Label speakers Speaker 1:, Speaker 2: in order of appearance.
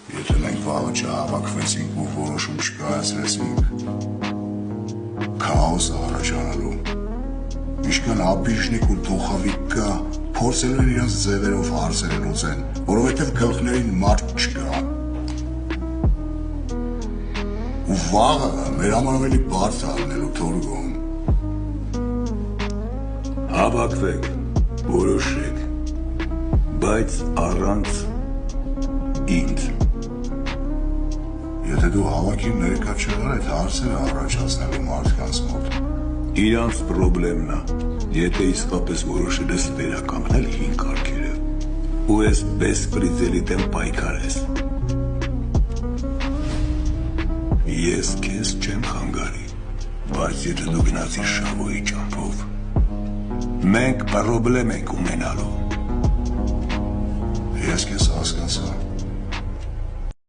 Speaker 1: Եթե մենք վաղը չհավաքվեցինք ու որոշում չկայացրեցինք, քաոս առաջանալու։ Ինչքան աբիժնիկ ու դոխավիկ կա, փորձելու են իրանց ձևերով հարցերը լուծեն, որովհետև գլխներին մարդ չկա։ Ու վաղը մեր համար ավելի բարդ է լինելու Թորգոն։
Speaker 2: Հավաքվեք, որոշեք, բայց առանց ինձ։
Speaker 1: Եթե դու հավաքին ներկա չեղար այդ հարցերը առաջացնելու մարդկանց մոտ։
Speaker 2: Իրանց պրոբլեմն է, եթե իսկապես որոշել ես վերականգնել հին կարգերը, ու ես բեսպրիձելի դեմ պայքարես։ Ես քեզ չեմ խանգարի, բայց եթե դու գնացիր Շավոյի ճամփով, մենք պրոբլեմ ենք ունենալու։